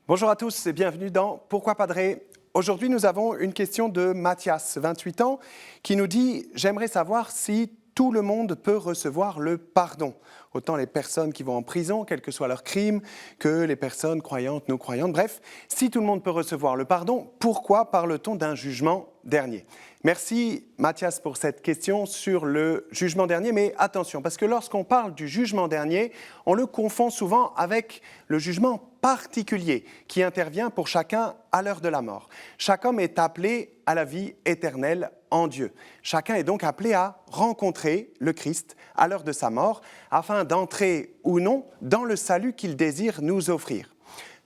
Bonjour à tous et bienvenue dans Pourquoi Padré. Aujourd'hui, nous avons une question de Mathias, 28 ans, qui nous dit « J'aimerais savoir si tout le monde peut recevoir le pardon. Autant les personnes qui vont en prison, quel que soit leur crime, que les personnes croyantes, non croyantes. Bref, si tout le monde peut recevoir le pardon, pourquoi parle-t-on d'un jugement dernier ?» Merci Mathias pour cette question sur le jugement dernier, mais attention, parce que lorsqu'on parle du jugement dernier, on le confond souvent avec le jugement particulier qui intervient pour chacun à l'heure de la mort. Chaque homme est appelé à la vie éternelle en Dieu. Chacun est donc appelé à rencontrer le Christ à l'heure de sa mort afin d'entrer ou non dans le salut qu'il désire nous offrir.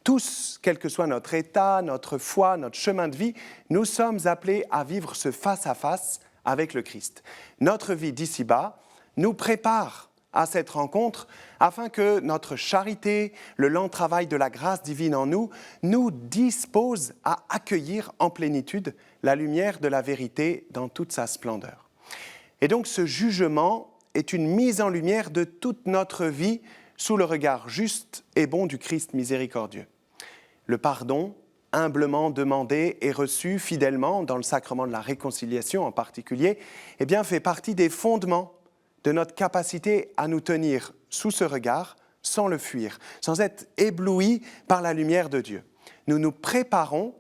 Tous, quel que soit notre état, notre foi, notre chemin de vie, nous sommes appelés à vivre ce face-à-face avec le Christ. Notre vie d'ici-bas nous prépare à cette rencontre afin que notre charité, le lent travail de la grâce divine en nous, nous dispose à accueillir en plénitude la lumière de la vérité dans toute sa splendeur. Et donc ce jugement est une mise en lumière de toute notre vie sous le regard juste et bon du Christ miséricordieux. Le pardon, humblement demandé et reçu fidèlement dans le sacrement de la réconciliation en particulier, fait partie des fondements de notre capacité à nous tenir sous ce regard sans le fuir, sans être éblouis par la lumière de Dieu. Nous nous préparons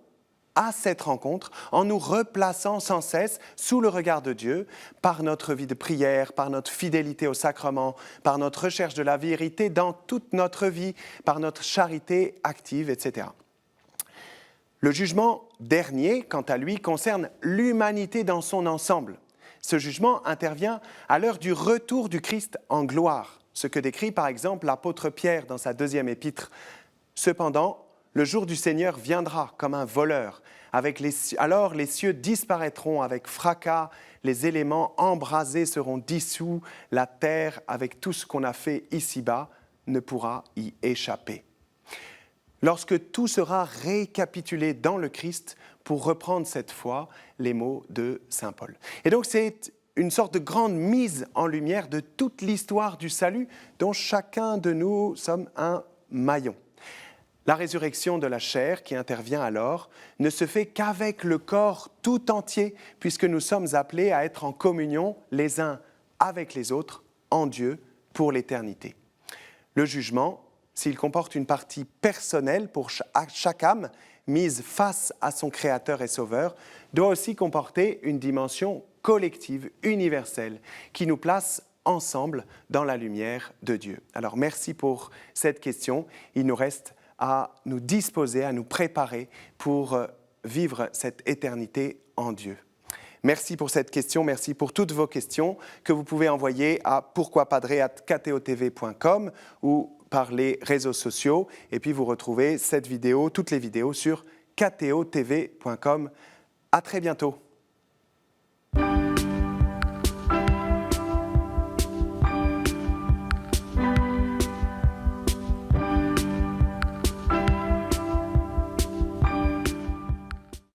à cette rencontre en nous replaçant sans cesse sous le regard de Dieu par notre vie de prière, par notre fidélité au sacrement, par notre recherche de la vérité dans toute notre vie, par notre charité active, etc. Le jugement dernier, quant à lui, concerne l'humanité dans son ensemble. Ce jugement intervient à l'heure du retour du Christ en gloire, ce que décrit par exemple l'apôtre Pierre dans sa deuxième épître. Cependant, le jour du Seigneur viendra comme un voleur. Alors les cieux disparaîtront avec fracas, les éléments embrasés seront dissous, la terre, avec tout ce qu'on a fait ici-bas, ne pourra y échapper. Lorsque tout sera récapitulé dans le Christ, pour reprendre cette fois les mots de saint Paul. Et donc c'est une sorte de grande mise en lumière de toute l'histoire du salut dont chacun de nous sommes un maillon. La résurrection de la chair qui intervient alors ne se fait qu'avec le corps tout entier, puisque nous sommes appelés à être en communion les uns avec les autres en Dieu pour l'éternité. Le jugement, s'il comporte une partie personnelle pour chaque âme mise face à son Créateur et Sauveur, doit aussi comporter une dimension collective, universelle, qui nous place ensemble dans la lumière de Dieu. Alors merci pour cette question. Il nous reste à nous disposer, à nous préparer pour vivre cette éternité en Dieu. Merci pour cette question, merci pour toutes vos questions que vous pouvez envoyer à pourquoipadré@ktotv.com ou par les réseaux sociaux. Et puis vous retrouvez cette vidéo, toutes les vidéos sur ktotv.com. À très bientôt.